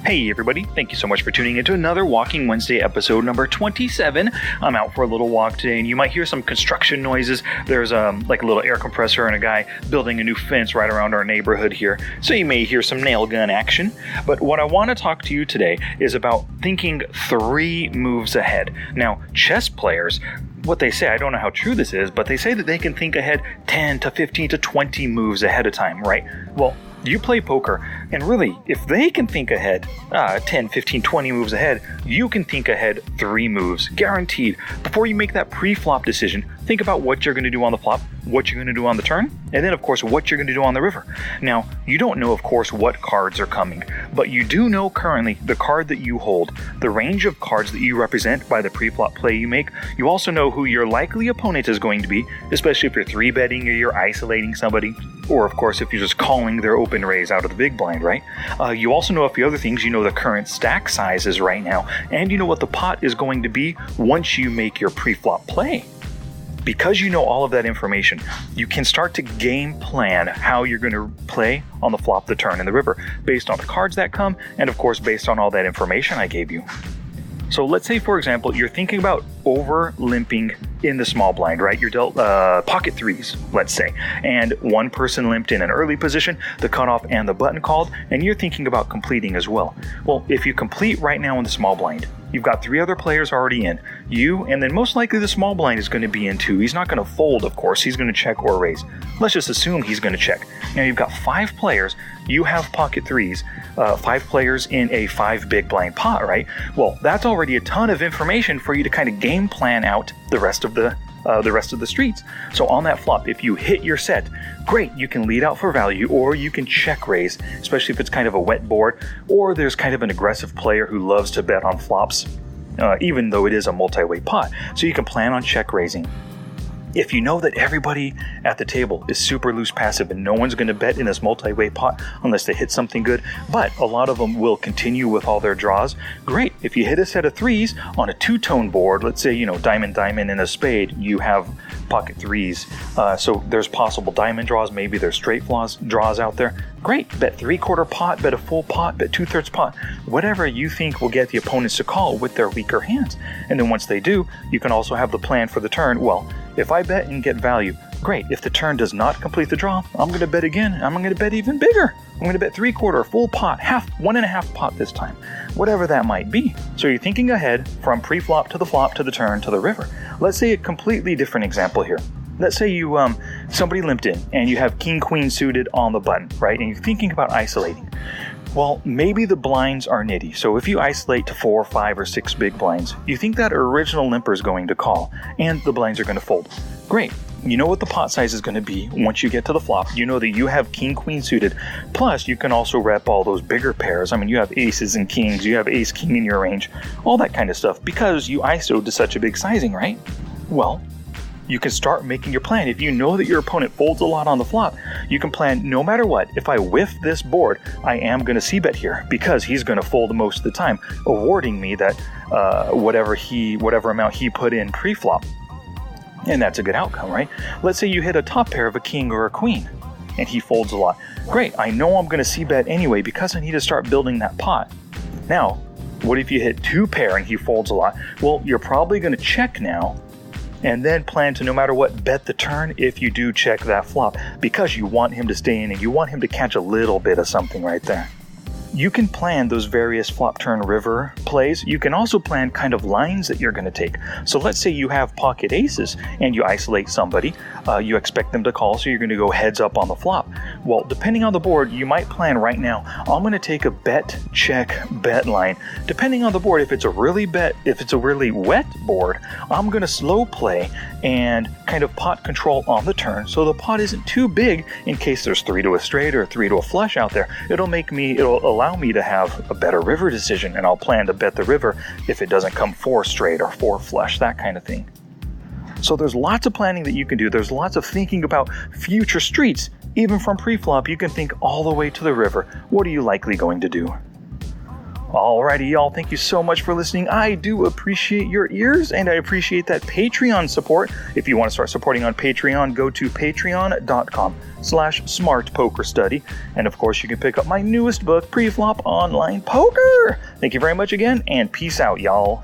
Hey everybody, thank you so much for tuning into another Walking Wednesday episode number 27. I'm out for a little walk today and you might hear some construction noises. There's like a little air compressor and a guy building a new fence right around our neighborhood here. So you may hear some nail gun action. But what I want to talk to you today is about thinking 3 moves ahead. Now, chess players, what they say, I don't know how true this is, but they say that they can think ahead 10 to 15 to 20 moves ahead of time, right? Well, you play poker, and really, if they can think ahead 10, 15, 20 moves ahead, you can think ahead 3 moves, guaranteed. Before you make that pre-flop decision, think about what you're going to do on the flop, what you're going to do on the turn, and then, of course, what you're going to do on the river. Now, you don't know, of course, what cards are coming, but you do know currently the card that you hold, the range of cards that you represent by the pre-flop play you make. You also know who your likely opponent is going to be, especially if you're 3-betting or you're isolating somebody, or, of course, if you're just calling their open raise out of the big blind, right? You also know a few other things. You know the current stack sizes right now, and you know what the pot is going to be once you make your pre-flop play. Because you know all of that information, you can start to game plan how you're going to play on the flop, the turn, and the river, based on the cards that come, and of course based on all that information I gave you. So let's say, for example, you're thinking about over limping in the small blind, right? You're dealt pocket 3s, let's say, and one person limped in an early position, the cutoff and the button called, and you're thinking about completing as well. Well, if you complete right now in the small blind, you've got 3 other players already in, you, and then most likely the small blind is going to be in too. He's not going to fold, of course. He's going to check or raise. Let's just assume he's going to check. Now you've got 5 players. You have pocket 3s, 5 players in a 5 big blind pot, right? Well, that's already a ton of information for you to kind of game plan out the rest of the streets. So on that flop, if you hit your set, great, you can lead out for value, or you can check raise, especially if it's kind of a wet board, or there's kind of an aggressive player who loves to bet on flops, even though it is a multi-way pot. So you can plan on check raising. If you know that everybody at the table is super loose passive and no one's going to bet in this multi-way pot unless they hit something good, but a lot of them will continue with all their draws, great. If you hit a set of 3s on a 2-tone board, let's say, diamond, diamond, and a spade, you have pocket 3s. So there's possible diamond draws, maybe there's straight draws out there. Great, bet 3/4 pot, bet a full pot, bet 2/3 pot, whatever you think will get the opponents to call with their weaker hands. And then once they do, you can also have the plan for the turn. Well, if I bet and get value, great. If the turn does not complete the draw, I'm going to bet again. I'm going to bet even bigger. I'm going to bet 3/4, full pot, half, 1.5 pot this time, whatever that might be. So you're thinking ahead from pre-flop to the flop to the turn to the river. Let's say a completely different example here. Let's say you somebody limped in and you have king queen suited on the button, right? And you're thinking about isolating. Well, maybe the blinds are nitty. So if you isolate to 4, 5, or 6 big blinds, you think that original limper is going to call and the blinds are going to fold. Great. You know what the pot size is going to be once you get to the flop. You know that you have king queen suited. Plus, you can also rep all those bigger pairs. I mean, you have aces and kings. You have ace king in your range. All that kind of stuff because you ISO'd to such a big sizing, right? Well, you can start making your plan. If you know that your opponent folds a lot on the flop, you can plan no matter what. If I whiff this board, I am going to c-bet here because he's going to fold most of the time, awarding me that whatever amount he put in pre-flop. And that's a good outcome, right? Let's say you hit a top pair of a king or a queen and he folds a lot. Great, I know I'm going to c-bet anyway because I need to start building that pot. Now, what if you hit 2 pair and he folds a lot? Well, you're probably going to check now and then plan to, no matter what, bet the turn if you do check that flop because you want him to stay in and you want him to catch a little bit of something right there. You can plan those various flop, turn, river plays. You can also plan kind of lines that you're going to take. So let's say you have pocket aces and you isolate somebody. You expect them to call, so you're going to go heads up on the flop. Well, depending on the board, you might plan right now, I'm going to take a bet, check, bet line. Depending on the board, if it's a really wet board, I'm going to slow play and kind of pot control on the turn so the pot isn't too big in case there's 3 to a straight or 3 to a flush out there. It'll allow me to have a better river decision, and I'll plan to bet the river if it doesn't come 4 straight or 4 flush, that kind of thing. So there's lots of planning that you can do. There's lots of thinking about future streets. Even from pre-flop, you can think all the way to the river. What are you likely going to do? Alrighty, y'all. Thank you so much for listening. I do appreciate your ears, and I appreciate that Patreon support. If you want to start supporting on Patreon, go to patreon.com/smartpokerstudy. And of course, you can pick up my newest book, Preflop Online Poker. Thank you very much again, and peace out, y'all.